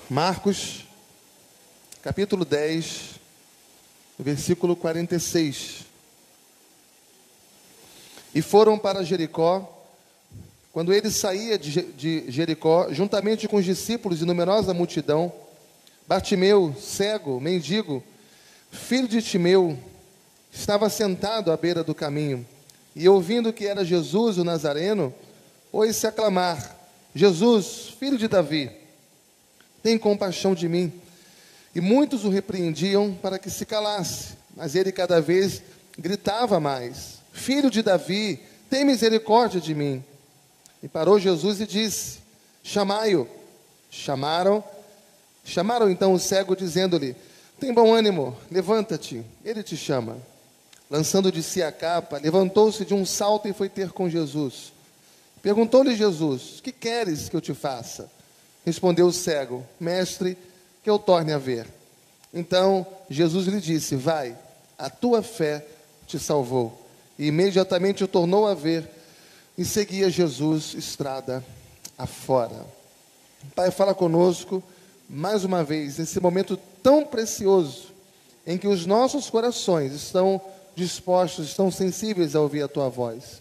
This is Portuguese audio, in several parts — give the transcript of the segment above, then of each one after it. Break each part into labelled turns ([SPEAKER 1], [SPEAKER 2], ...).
[SPEAKER 1] Marcos, capítulo 10, versículo 46. E foram para Jericó. Quando ele saía de Jericó, juntamente com os discípulos e numerosa multidão, Bartimeu, cego, mendigo, filho de Timeu, estava sentado à beira do caminho. E ouvindo que era Jesus o Nazareno, pôs-se a clamar: Jesus, filho de Davi, tem compaixão de mim. E muitos o repreendiam para que se calasse, mas ele cada vez gritava mais: Filho de Davi, tem misericórdia de mim. E parou Jesus e disse: Chamai-o. Chamaram então o cego, dizendo-lhe: Tem bom ânimo, levanta-te, ele te chama. Lançando de si a capa, levantou-se de um salto e foi ter com Jesus. Perguntou-lhe Jesus: Que queres que eu te faça? Respondeu o cego: Mestre, que eu torne a ver. Então Jesus lhe disse: Vai, a tua fé te salvou. E imediatamente o tornou a ver e seguia Jesus estrada afora. Pai, fala conosco mais uma vez, nesse momento tão precioso, em que os nossos corações estão dispostos, estão sensíveis a ouvir a tua voz.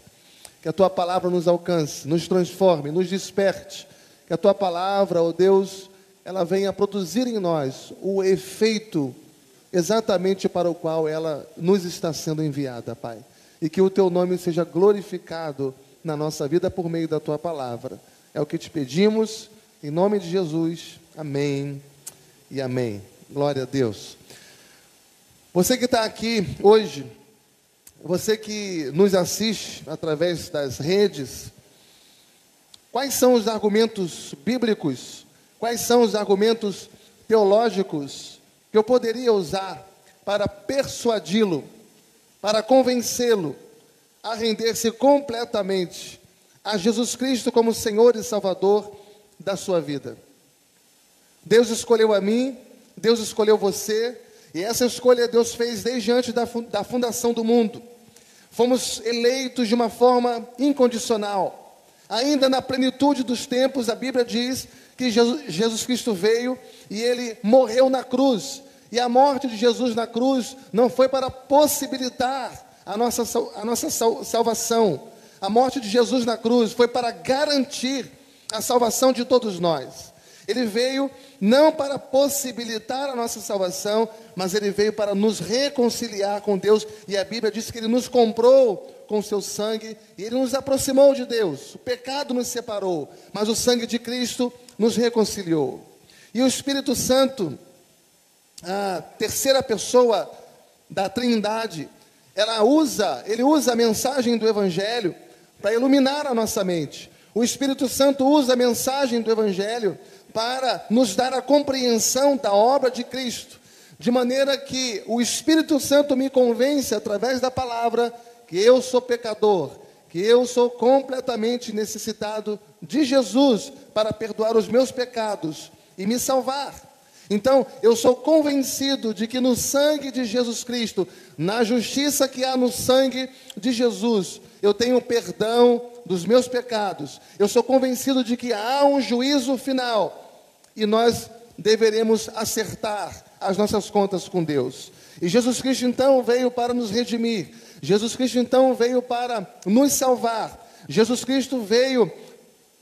[SPEAKER 1] Que a tua palavra nos alcance, nos transforme, nos desperte. Que a tua palavra, ó Deus, ela venha produzir em nós o efeito exatamente para o qual ela nos está sendo enviada, Pai. E que o teu nome seja glorificado na nossa vida por meio da tua palavra. É o que te pedimos, em nome de Jesus. Amém e amém. Glória a Deus. Você que está aqui hoje, você que nos assiste através das redes, quais são os argumentos bíblicos, quais são os argumentos teológicos que eu poderia usar para persuadi-lo, para convencê-lo a render-se completamente a Jesus Cristo como Senhor e Salvador da sua vida? Deus escolheu a mim, Deus escolheu você, e essa escolha Deus fez desde antes da fundação do mundo. Fomos eleitos de uma forma incondicional. Ainda na plenitude dos tempos, a Bíblia diz que Jesus Cristo veio e Ele morreu na cruz. E a morte de Jesus na cruz não foi para possibilitar a nossa salvação. A morte de Jesus na cruz foi para garantir a salvação de todos nós. Ele veio não para possibilitar a nossa salvação, mas Ele veio para nos reconciliar com Deus. E a Bíblia diz que Ele nos comprou com o seu sangue e Ele nos aproximou de Deus. O pecado nos separou, mas o sangue de Cristo nos reconciliou. E o Espírito Santo, a terceira pessoa da Trindade, ele usa a mensagem do Evangelho para iluminar a nossa mente. O Espírito Santo usa a mensagem do Evangelho para nos dar a compreensão da obra de Cristo, de maneira que o Espírito Santo me convence, através da palavra, que eu sou pecador, que eu sou completamente necessitado de Jesus para perdoar os meus pecados e me salvar. Então, eu sou convencido de que no sangue de Jesus Cristo, na justiça que há no sangue de Jesus, eu tenho perdão dos meus pecados. Eu sou convencido de que há um juízo final e nós deveremos acertar as nossas contas com Deus. E Jesus Cristo então veio para nos redimir. Jesus Cristo então veio para nos salvar. Jesus Cristo veio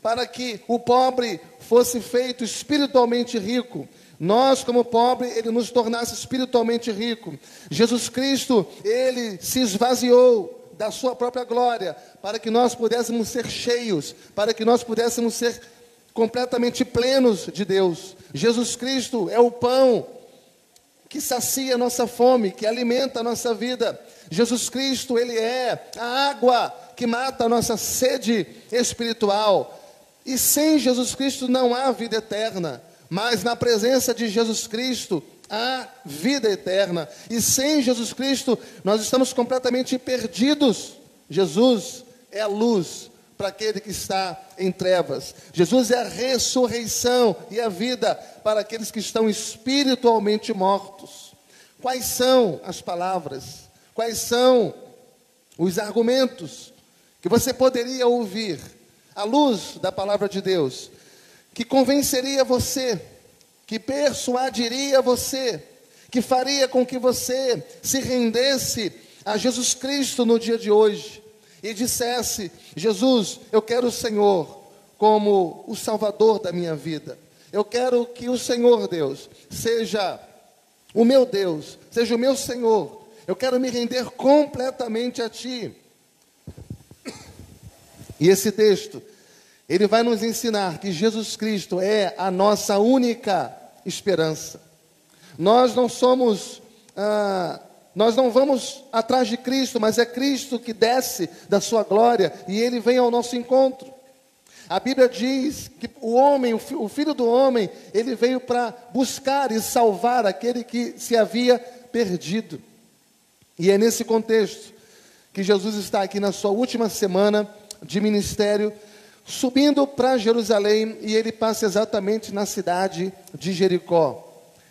[SPEAKER 1] para que o pobre fosse feito espiritualmente rico. Nós, como pobre, Ele nos tornasse espiritualmente rico. Jesus Cristo, Ele se esvaziou da sua própria glória, para que nós pudéssemos ser cheios, para que nós pudéssemos ser completamente plenos de Deus. Jesus Cristo é o pão que sacia a nossa fome, que alimenta a nossa vida. Jesus Cristo, Ele é a água que mata a nossa sede espiritual. E sem Jesus Cristo não há vida eterna, mas na presença de Jesus Cristo há vida eterna. E sem Jesus Cristo nós estamos completamente perdidos. Jesus é a luz para aquele que está em trevas. Jesus é a ressurreição e a vida para aqueles que estão espiritualmente mortos. Quais são as palavras? Quais são os argumentos que você poderia ouvir à luz da palavra de Deus, que convenceria você que persuadiria você, que faria com que você se rendesse a Jesus Cristo no dia de hoje e dissesse: Jesus, eu quero o Senhor como o Salvador da minha vida. Eu quero que o Senhor, Deus, seja o meu Deus, seja o meu Senhor. Eu quero me render completamente a Ti. E esse texto, ele vai nos ensinar que Jesus Cristo é a nossa única esperança. Nós não vamos atrás de Cristo, mas é Cristo que desce da sua glória e Ele vem ao nosso encontro. A Bíblia diz que o Filho do Homem, Ele veio para buscar e salvar aquele que se havia perdido. E é nesse contexto que Jesus está aqui na sua última semana de ministério, subindo para Jerusalém, e Ele passa exatamente na cidade de Jericó.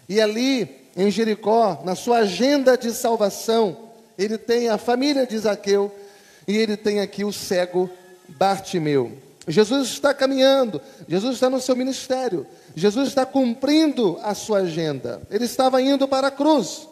[SPEAKER 1] E ali, em Jericó, na sua agenda de salvação, Ele tem a família de Zaqueu, e Ele tem aqui o cego Bartimeu. Jesus está caminhando, Jesus está no seu ministério, Jesus está cumprindo a sua agenda. Ele estava indo para a cruz,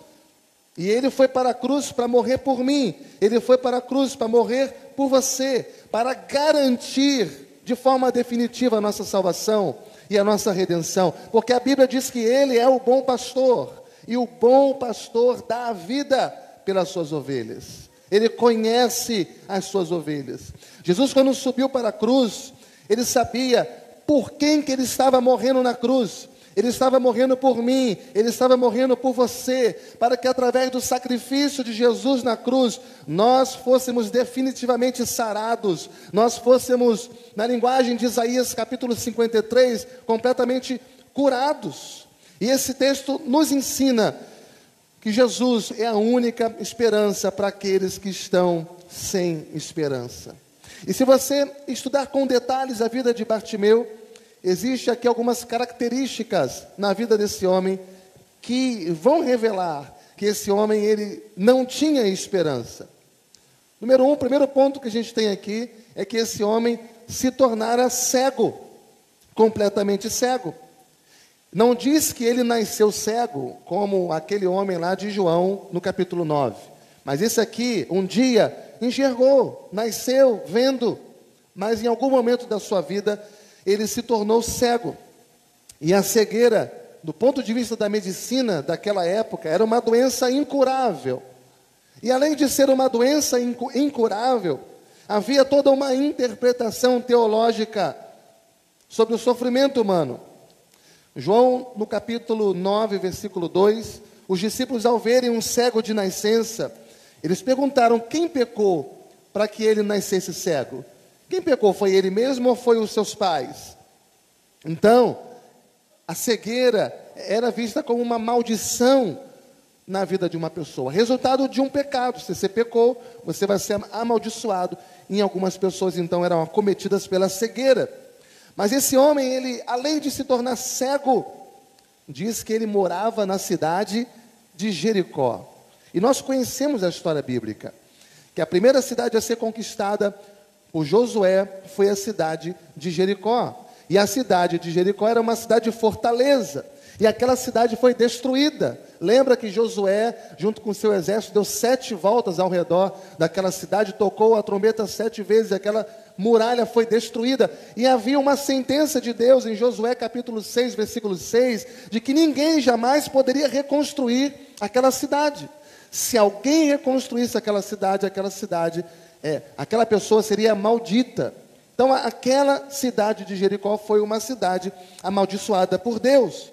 [SPEAKER 1] e Ele foi para a cruz para morrer por mim, Ele foi para a cruz para morrer por você, para garantir de forma definitiva a nossa salvação e a nossa redenção, porque a Bíblia diz que Ele é o bom pastor, e o bom pastor dá a vida pelas suas ovelhas. Ele conhece as suas ovelhas. Jesus, quando subiu para a cruz, Ele sabia por quem que Ele estava morrendo na cruz. Ele estava morrendo por mim, Ele estava morrendo por você, para que através do sacrifício de Jesus na cruz, nós fôssemos definitivamente sarados, nós fôssemos, na linguagem de Isaías capítulo 53, completamente curados. E esse texto nos ensina que Jesus é a única esperança para aqueles que estão sem esperança. E se você estudar com detalhes a vida de Bartimeu, existe aqui algumas características na vida desse homem que vão revelar que esse homem, ele não tinha esperança. Número 1, o primeiro ponto que a gente tem aqui é que esse homem se tornara cego, completamente cego. Não diz que ele nasceu cego, como aquele homem lá de João, no capítulo 9. Mas esse aqui, um dia, enxergou, nasceu vendo, mas em algum momento da sua vida, ele se tornou cego. E a cegueira, do ponto de vista da medicina daquela época, era uma doença incurável. E além de ser uma doença incurável, havia toda uma interpretação teológica sobre o sofrimento humano. João, no capítulo 9, versículo 2, os discípulos, ao verem um cego de nascença, eles perguntaram: quem pecou para que ele nascesse cego? Quem pecou? Foi ele mesmo ou foi os seus pais? Então, a cegueira era vista como uma maldição na vida de uma pessoa, resultado de um pecado. Se você pecou, você vai ser amaldiçoado. Em algumas pessoas, então, eram acometidas pela cegueira. Mas esse homem, ele, além de se tornar cego, diz que ele morava na cidade de Jericó. E nós conhecemos a história bíblica, que a primeira cidade a ser conquistada por Josué foi a cidade de Jericó. E a cidade de Jericó era uma cidade fortaleza, e aquela cidade foi destruída. Lembra que Josué, junto com seu exército, deu 7 voltas ao redor daquela cidade, tocou a trombeta 7 vezes, e aquela muralha foi destruída. E havia uma sentença de Deus em Josué capítulo 6, versículo 6, de que ninguém jamais poderia reconstruir aquela cidade. Se alguém reconstruísse aquela cidade, aquela pessoa seria maldita. Então, aquela cidade de Jericó foi uma cidade amaldiçoada por Deus.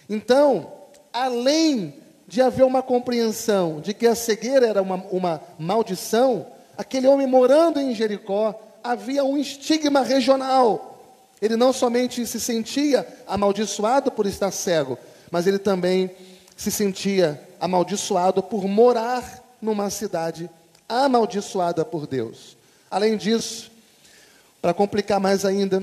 [SPEAKER 1] Então, além de haver uma compreensão de que a cegueira era uma maldição, aquele homem morando em Jericó, havia um estigma regional. Ele não somente se sentia amaldiçoado por estar cego, mas ele também se sentia amaldiçoado por morar numa cidade amaldiçoada por Deus. Além disso, para complicar mais ainda,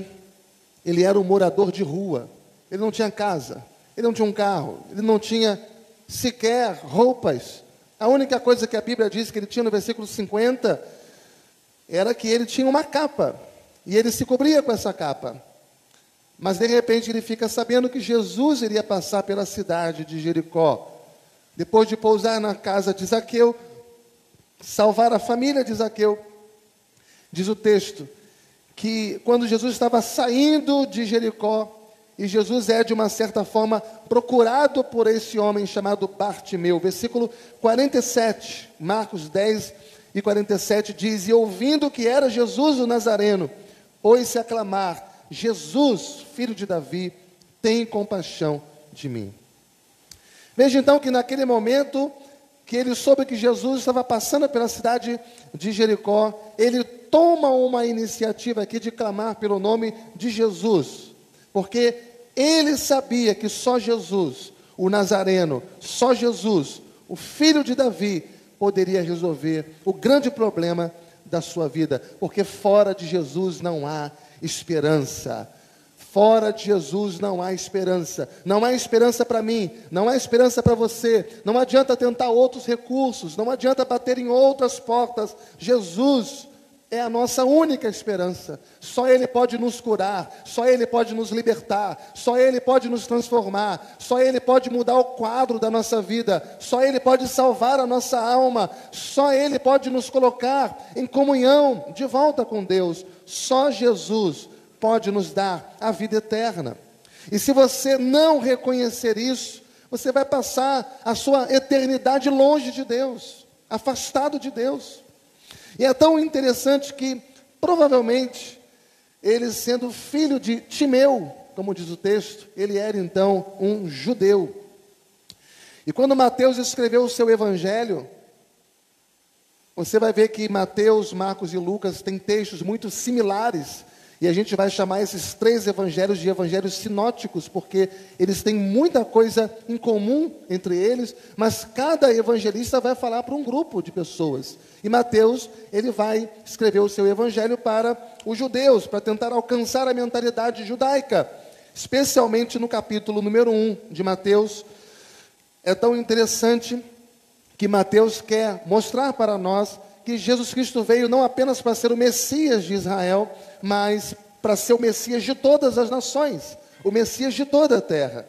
[SPEAKER 1] ele era um morador de rua. Ele não tinha casa, ele não tinha um carro, ele não tinha sequer roupas. A única coisa que a Bíblia diz que ele tinha no versículo 50 era que ele tinha uma capa, e ele se cobria com essa capa. Mas de repente ele fica sabendo que Jesus iria passar pela cidade de Jericó. Depois de pousar na casa de Zaqueu, salvar a família de Zaqueu, diz o texto, que quando Jesus estava saindo de Jericó, e Jesus é de uma certa forma procurado por esse homem chamado Bartimeu, versículo 47, Marcos 10 e 47 diz, e ouvindo que era Jesus o Nazareno, pôs-se a clamar, Jesus, filho de Davi, tem compaixão de mim. Veja então que naquele momento que ele soube que Jesus estava passando pela cidade de Jericó, ele toma uma iniciativa aqui de clamar pelo nome de Jesus, porque ele sabia que só Jesus, o Nazareno, só Jesus, o filho de Davi, poderia resolver o grande problema da sua vida, porque fora de Jesus não há esperança. Fora de Jesus não há esperança. Não há esperança para mim, não há esperança para você. Não adianta tentar outros recursos, não adianta bater em outras portas. Jesus é a nossa única esperança. Só Ele pode nos curar, só Ele pode nos libertar, só Ele pode nos transformar, só Ele pode mudar o quadro da nossa vida, só Ele pode salvar a nossa alma, só Ele pode nos colocar em comunhão de volta com Deus. Só Jesus pode nos dar a vida eterna. E se você não reconhecer isso, você vai passar a sua eternidade longe de Deus, afastado de Deus. E é tão interessante que, provavelmente, ele sendo filho de Timeu, como diz o texto, ele era então um judeu. E quando Mateus escreveu o seu evangelho, você vai ver que Mateus, Marcos e Lucas têm textos muito similares. E a gente vai chamar esses três evangelhos de evangelhos sinóticos, porque eles têm muita coisa em comum entre eles, mas cada evangelista vai falar para um grupo de pessoas. E Mateus, ele vai escrever o seu evangelho para os judeus, para tentar alcançar a mentalidade judaica, especialmente no capítulo número 1 de Mateus. É tão interessante que Mateus quer mostrar para nós que Jesus Cristo veio não apenas para ser o Messias de Israel, mas para ser o Messias de todas as nações, o Messias de toda a terra.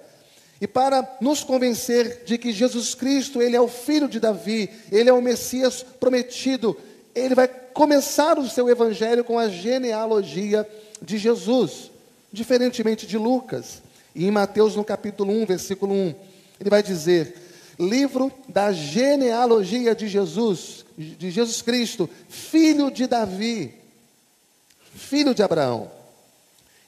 [SPEAKER 1] E para nos convencer de que Jesus Cristo, Ele é o filho de Davi, Ele é o Messias prometido, Ele vai começar o seu evangelho com a genealogia de Jesus, diferentemente de Lucas. E em Mateus, no capítulo 1, versículo 1, ele vai dizer, livro da genealogia de Jesus Cristo, filho de Davi, filho de Abraão.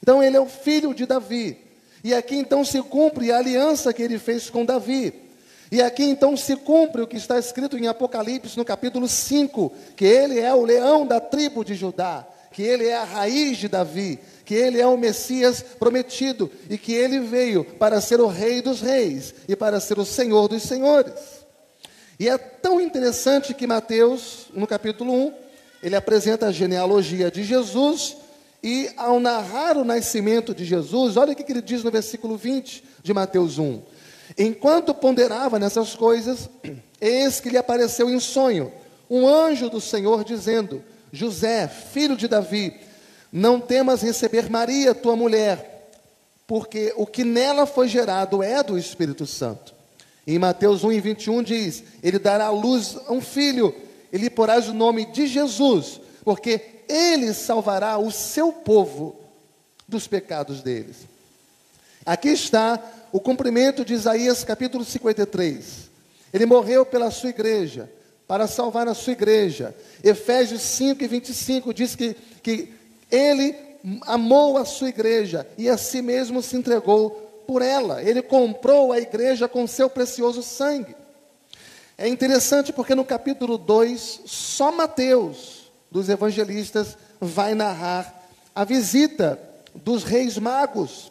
[SPEAKER 1] Então ele é o filho de Davi. E aqui então se cumpre a aliança que ele fez com Davi. E aqui então se cumpre o que está escrito em Apocalipse no capítulo 5, que ele é o leão da tribo de Judá, que ele é a raiz de Davi, que ele é o Messias prometido e que ele veio para ser o Rei dos Reis e para ser o Senhor dos Senhores. E é tão interessante que Mateus, no capítulo 1, ele apresenta a genealogia de Jesus e ao narrar o nascimento de Jesus, olha o que ele diz no versículo 20 de Mateus 1. Enquanto ponderava nessas coisas, eis que lhe apareceu em sonho um anjo do Senhor dizendo, José, filho de Davi, não temas receber Maria, tua mulher, porque o que nela foi gerado é do Espírito Santo. Em Mateus 1:21 diz, ele dará à luz a um filho, e lhe porás o nome de Jesus, porque ele salvará o seu povo dos pecados deles. Aqui está o cumprimento de Isaías capítulo 53. Ele morreu pela sua igreja, para salvar a sua igreja. Efésios 5:25 diz que ele amou a sua igreja e a si mesmo se entregou por ela. Ele comprou a igreja com seu precioso sangue. É interessante porque no capítulo 2, só Mateus, dos evangelistas, vai narrar a visita dos reis magos.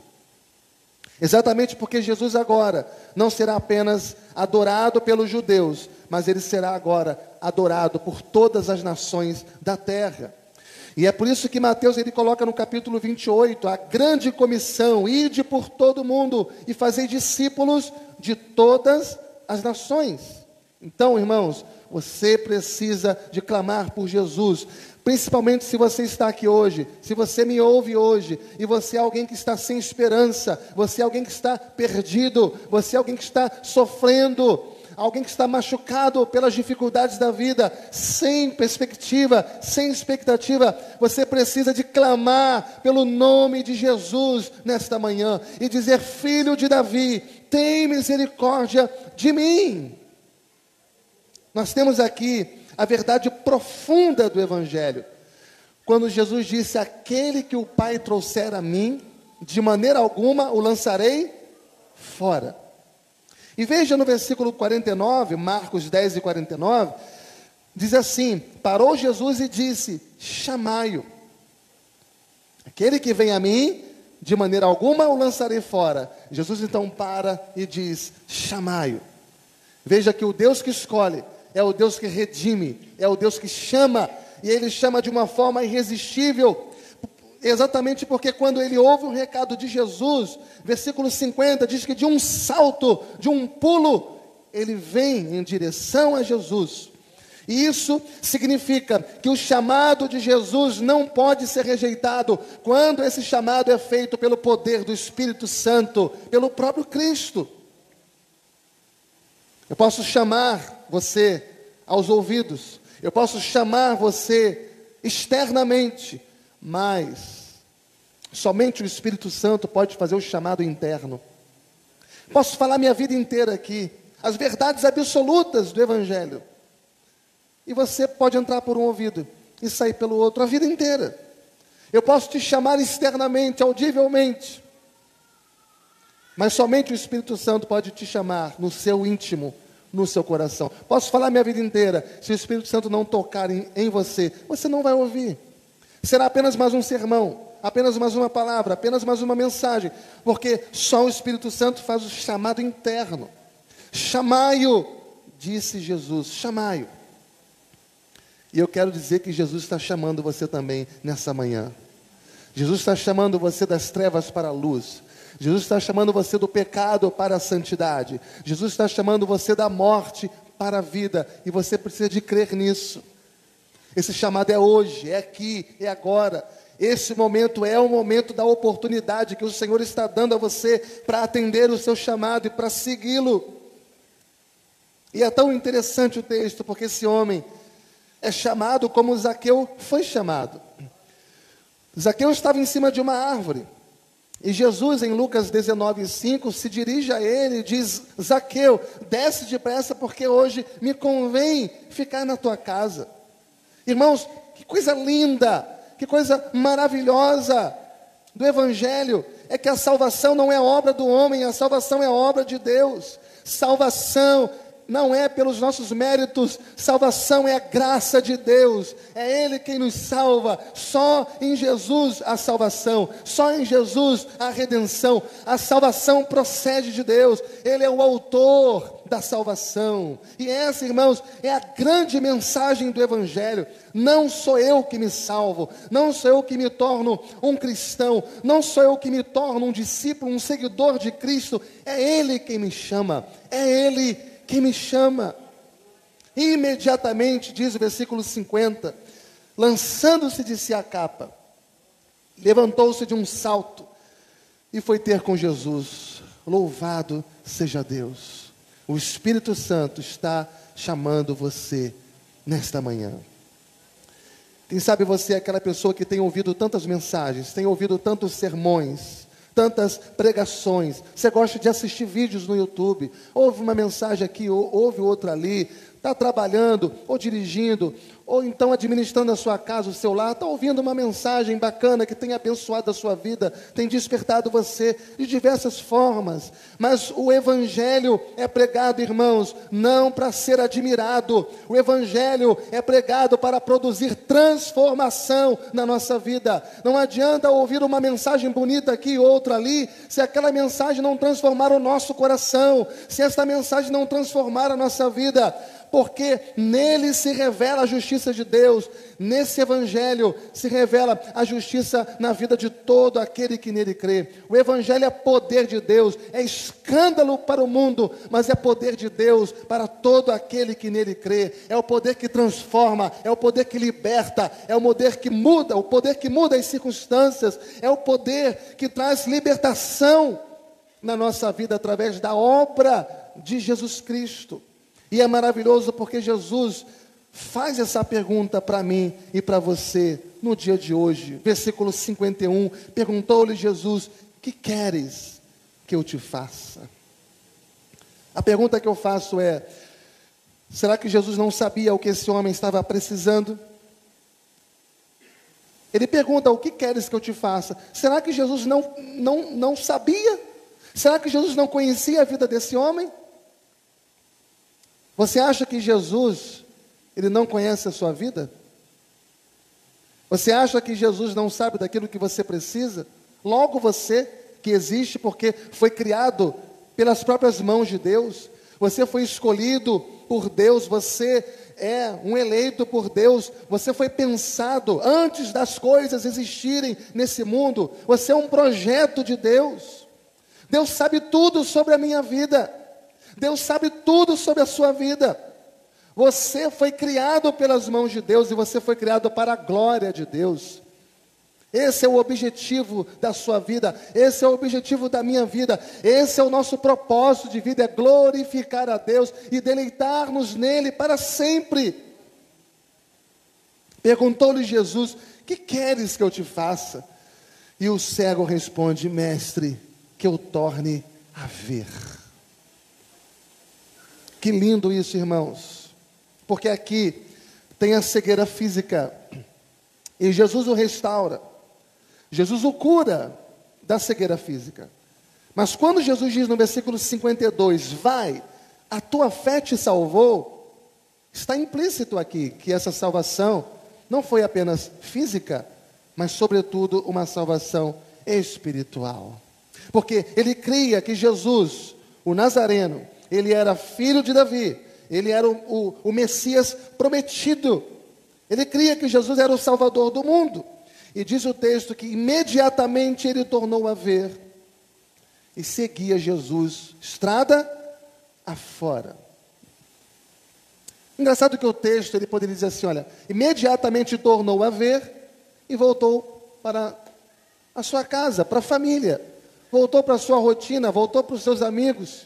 [SPEAKER 1] Exatamente porque Jesus agora não será apenas adorado pelos judeus, mas ele será agora adorado por todas as nações da terra. E é por isso que Mateus ele coloca no capítulo 28 a grande comissão, ide por todo mundo e fazei discípulos de todas as nações. Então, irmãos, você precisa de clamar por Jesus. Principalmente se você está aqui hoje, se você me ouve hoje, e você é alguém que está sem esperança, você é alguém que está perdido, você é alguém que está sofrendo, alguém que está machucado pelas dificuldades da vida, sem perspectiva, sem expectativa, você precisa de clamar pelo nome de Jesus nesta manhã, e dizer: filho de Davi, tem misericórdia de mim. Nós temos aqui a verdade profunda do Evangelho, quando Jesus disse: aquele que o Pai trouxer a mim, de maneira alguma o lançarei fora. E veja no versículo 49, Marcos 10 e 49, diz assim: parou Jesus e disse: chamai-o. Aquele que vem a mim, de maneira alguma o lançarei fora. Jesus então para e diz: chamai-o. Veja que o Deus que escolhe é o Deus que redime, é o Deus que chama, e Ele chama de uma forma irresistível, exatamente porque quando ele ouve o recado de Jesus, versículo 50, diz que de um salto, de um pulo, ele vem em direção a Jesus. E isso significa que o chamado de Jesus não pode ser rejeitado, quando esse chamado é feito pelo poder do Espírito Santo, pelo próprio Cristo. Eu posso chamar você aos ouvidos, eu posso chamar você externamente, mas somente o Espírito Santo pode fazer o chamado interno. Posso falar minha vida inteira aqui, as verdades absolutas do Evangelho, e você pode entrar por um ouvido e sair pelo outro a vida inteira. Eu posso te chamar externamente, audivelmente, mas somente o Espírito Santo pode te chamar no seu íntimo, no seu coração. Posso falar minha vida inteira, se o Espírito Santo não tocar em você, você não vai ouvir. Será apenas mais um sermão, apenas mais uma palavra, apenas mais uma mensagem, porque só o Espírito Santo faz o chamado interno. Chamai-o, disse Jesus, chamai-o. E eu quero dizer que Jesus está chamando você também nessa manhã. Jesus está chamando você das trevas para a luz. Jesus está chamando você do pecado para a santidade. Jesus está chamando você da morte para a vida. E você precisa de crer nisso. Esse chamado é hoje, é aqui, é agora. Esse momento é o momento da oportunidade que o Senhor está dando a você para atender o seu chamado e para segui-lo. E é tão interessante o texto, porque esse homem é chamado como Zaqueu foi chamado. Zaqueu estava em cima de uma árvore. E Jesus, em Lucas 19:5, se dirige a ele e diz: Zaqueu, desce depressa, porque hoje me convém ficar na tua casa. Irmãos, que coisa linda, que coisa maravilhosa do Evangelho, é que a salvação não é obra do homem, a salvação é obra de Deus. Salvação não é pelos nossos méritos, salvação é a graça de Deus, é Ele quem nos salva. Só em Jesus a salvação, só em Jesus a redenção. A salvação procede de Deus, Ele é o autor da salvação. E essa, irmãos, é a grande mensagem do Evangelho. Não sou eu que me salvo, não sou eu que me torno um cristão, não sou eu que me torno um discípulo, um seguidor de Cristo, é Ele quem me chama, é Ele que me chama. E imediatamente, diz o versículo 50, lançando-se de si a capa, levantou-se de um salto e foi ter com Jesus. Louvado seja Deus. O Espírito Santo está chamando você nesta manhã. Quem sabe você é aquela pessoa que tem ouvido tantas mensagens, tem ouvido tantos sermões, tantas pregações. Você gosta de assistir vídeos no YouTube, ouve uma mensagem aqui, ouve outra ali, está trabalhando ou dirigindo, ou então administrando a sua casa, o seu lar, está ouvindo uma mensagem bacana que tem abençoado a sua vida, tem despertado você de diversas formas. Mas o Evangelho é pregado, irmãos, não para ser admirado. O Evangelho é pregado para produzir transformação na nossa vida. Não adianta ouvir uma mensagem bonita aqui e outra ali, se aquela mensagem não transformar o nosso coração, se esta mensagem não transformar a nossa vida. porque nele se revela a justiça de Deus. Nesse evangelho se revela a justiça na vida de todo aquele que nele crê. O evangelho é poder de Deus, é escândalo para o mundo, mas é poder de Deus para todo aquele que nele crê. É o poder que transforma, é o poder que liberta, é o poder que muda as circunstâncias, é o poder que traz libertação na nossa vida através da obra de Jesus Cristo. E é maravilhoso porque Jesus faz essa pergunta para mim e para você no dia de hoje. Versículo 51, perguntou-lhe Jesus: que queres que eu te faça? A pergunta que eu faço é: será que Jesus não sabia o que esse homem estava precisando? Ele pergunta: o que queres que eu te faça? Será que Jesus não sabia? Será que Jesus não conhecia a vida desse homem? Você acha que Jesus, ele não conhece a sua vida? Você acha que Jesus não sabe daquilo que você precisa? Logo você, que existe porque foi criado pelas próprias mãos de Deus, você foi escolhido por Deus, você é um eleito por Deus, você foi pensado antes das coisas existirem nesse mundo, você é um projeto de Deus. Deus sabe tudo sobre a minha vida, Deus sabe tudo sobre a sua vida. Você foi criado pelas mãos de Deus e você foi criado para a glória de Deus. Esse é o objetivo da sua vida, esse é o objetivo da minha vida, esse é o nosso propósito de vida, é glorificar a Deus e deleitar-nos nele para sempre. Perguntou-lhe Jesus: que queres que eu te faça? E o cego responde: mestre, que eu torne a ver. Que lindo isso, irmãos, porque aqui tem a cegueira física, e Jesus o restaura, Jesus o cura da cegueira física. Mas quando Jesus diz no versículo 52, vai, a tua fé te salvou, está implícito aqui que essa salvação não foi apenas física, mas sobretudo uma salvação espiritual. Porque ele cria que Jesus, o Nazareno, ele era filho de Davi, ele era o Messias prometido. Ele cria que Jesus era o Salvador do mundo. E diz o texto que imediatamente ele tornou a ver e seguia Jesus, estrada afora. Engraçado que o texto, ele poderia dizer assim, olha, imediatamente tornou a ver e voltou para a sua casa, para a família. Voltou para a sua rotina, voltou para os seus amigos.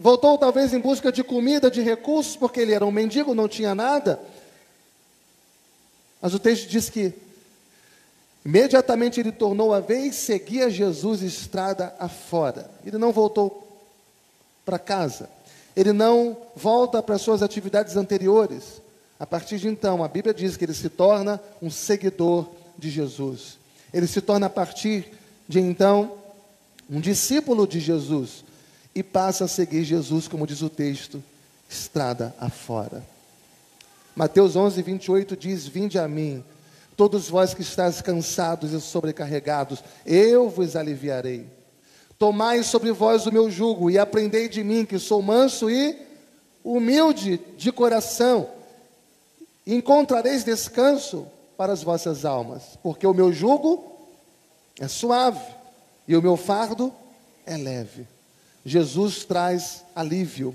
[SPEAKER 1] Voltou talvez em busca de comida, de recursos, porque ele era um mendigo, não tinha nada. Mas o texto diz que imediatamente ele tornou a ver e seguia Jesus estrada afora. Ele não voltou para casa. Ele não volta para as suas atividades anteriores. A partir de então, a Bíblia diz que ele se torna um seguidor de Jesus. Ele se torna a partir de então um discípulo de Jesus e passa a seguir Jesus, como diz o texto, estrada afora. Mateus 11, 28 diz: vinde a mim, todos vós que estáis cansados e sobrecarregados, eu vos aliviarei. Tomai sobre vós o meu jugo e aprendei de mim, que sou manso e humilde de coração, e encontrareis descanso para as vossas almas, porque o meu jugo é suave e o meu fardo é leve. Jesus traz alívio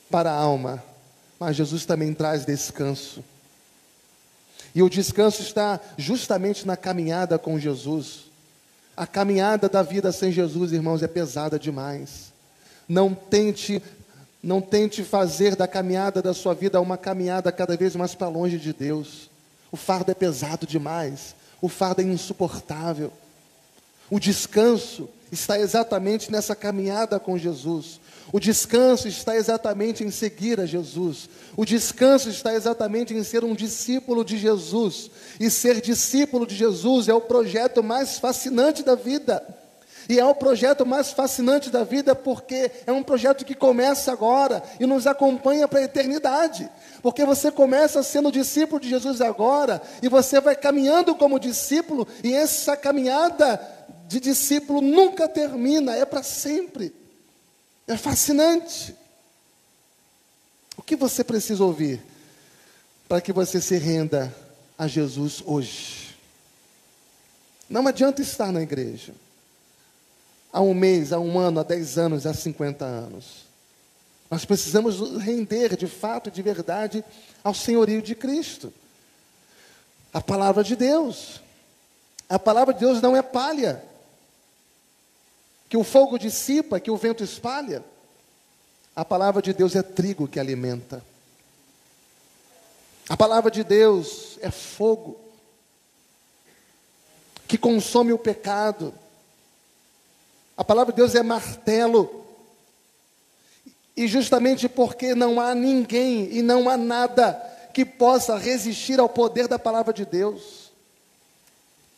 [SPEAKER 1] para a alma, mas Jesus também traz descanso. E o descanso está justamente na caminhada com Jesus. A caminhada da vida sem Jesus, irmãos, é pesada demais. Não tente fazer da caminhada da sua vida uma caminhada cada vez mais para longe de Deus. O fardo é pesado demais. O fardo é insuportável. O descanso está exatamente nessa caminhada com Jesus. O descanso está exatamente em seguir a Jesus. O descanso está exatamente em ser um discípulo de Jesus. E ser discípulo de Jesus é o projeto mais fascinante da vida. E é o projeto mais fascinante da vida porque é um projeto que começa agora e nos acompanha para a eternidade. Porque você começa sendo discípulo de Jesus agora e você vai caminhando como discípulo e essa caminhada de discípulo nunca termina, é para sempre. É fascinante. O que você precisa ouvir para que você se renda a Jesus hoje? Não adianta estar na igreja há um mês, há um ano, há 10 anos, há 50 anos. Nós precisamos nos render de fato e de verdade ao senhorio de Cristo. A palavra de Deus. A palavra de Deus não é palha que o fogo dissipa, que o vento espalha. A palavra de Deus é trigo que alimenta. A palavra de Deus é fogo que consome o pecado. A palavra de Deus é martelo. E justamente porque não há ninguém e não há nada que possa resistir ao poder da palavra de Deus,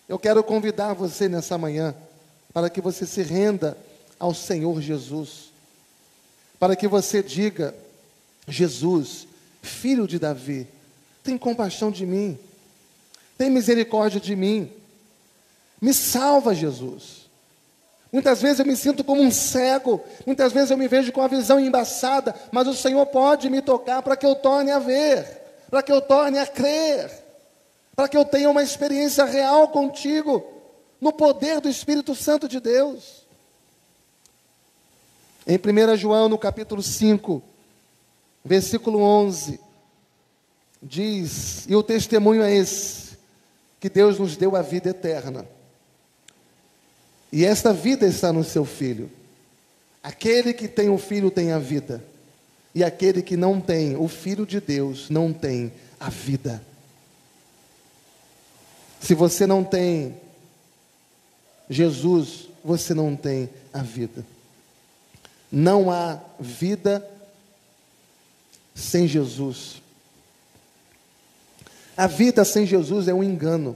[SPEAKER 1] eu quero convidar você nessa manhã para que você se renda ao Senhor Jesus, para que você diga: Jesus, filho de Davi, tem compaixão de mim, tem misericórdia de mim, me salva, Jesus. Muitas vezes eu me sinto como um cego, muitas vezes eu me vejo com a visão embaçada, mas o Senhor pode me tocar para que eu torne a ver, para que eu torne a crer, para que eu tenha uma experiência real contigo, no poder do Espírito Santo de Deus. Em 1 João, no capítulo 5, versículo 11, diz, e o testemunho é esse, que Deus nos deu a vida eterna. E esta vida está no seu Filho. Aquele que tem o Filho tem a vida. E aquele que não tem o Filho de Deus não tem a vida. Se você não tem Jesus, você não tem a vida. Não há vida sem Jesus. A vida sem Jesus é um engano.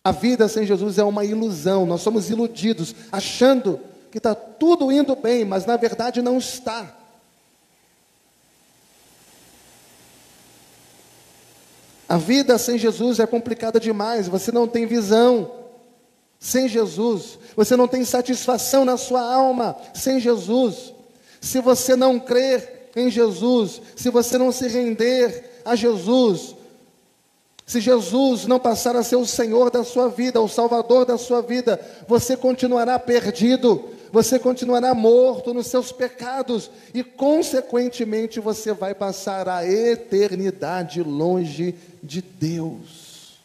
[SPEAKER 1] A vida sem Jesus é uma ilusão. Nós somos iludidos, achando que está tudo indo bem, mas na verdade não está. A vida sem Jesus é complicada demais. Você não tem visão sem Jesus. Você não tem satisfação na sua alma sem Jesus. Se você não crer em Jesus, se você não se render a Jesus, se Jesus não passar a ser o Senhor da sua vida, o Salvador da sua vida, você continuará perdido, você continuará morto nos seus pecados e, consequentemente, você vai passar a eternidade longe de Deus.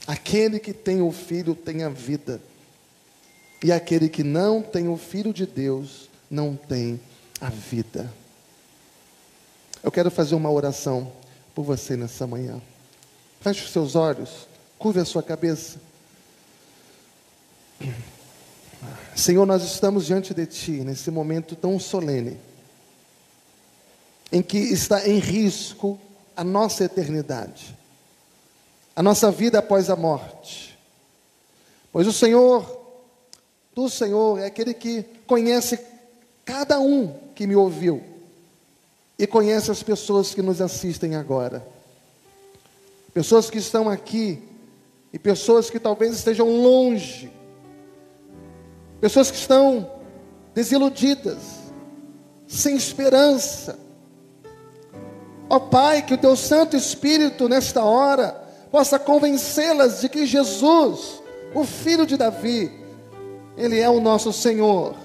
[SPEAKER 1] Aquele que tem o Filho tem a vida, e aquele que não tem o Filho de Deus não tem a vida. Eu quero fazer uma oração por você nessa manhã. Feche os seus olhos, curve a sua cabeça. Senhor, nós estamos diante de Ti, nesse momento tão solene, em que está em risco a nossa eternidade, a nossa vida após a morte. Pois o Senhor, Tu, Senhor, é aquele que conhece cada um que me ouviu, e conhece as pessoas que nos assistem agora. Pessoas que estão aqui, e pessoas que talvez estejam longe. Pessoas que estão desiludidas, sem esperança. Ó Pai, que o Teu Santo Espírito, nesta hora, possa convencê-las de que Jesus, o Filho de Davi, Ele é o nosso Senhor,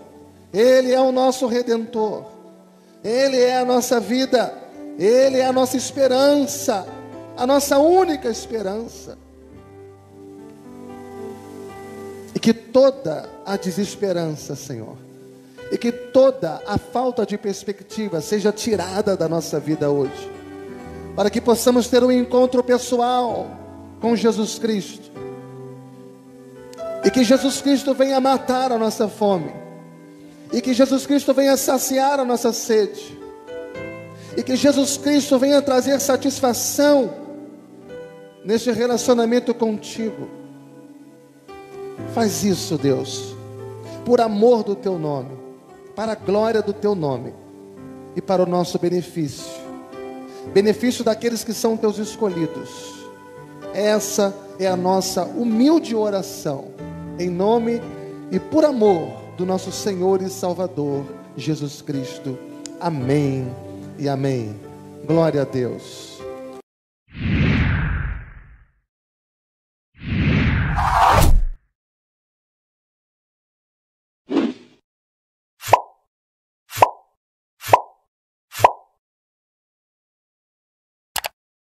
[SPEAKER 1] Ele é o nosso Redentor, Ele é a nossa vida, Ele é a nossa esperança, a nossa única esperança. E que toda a desesperança, Senhor, e que toda a falta de perspectiva seja tirada da nossa vida hoje, para que possamos ter um encontro pessoal com Jesus Cristo, e que Jesus Cristo venha matar a nossa fome, e que Jesus Cristo venha saciar a nossa sede, e que Jesus Cristo venha trazer satisfação neste relacionamento contigo. Faz isso, Deus, por amor do Teu nome, para a glória do Teu nome e para o nosso benefício, benefício daqueles que são Teus escolhidos. Essa é a nossa humilde oração, em nome e por amor do nosso Senhor e Salvador, Jesus Cristo. Amém e amém. Glória a Deus.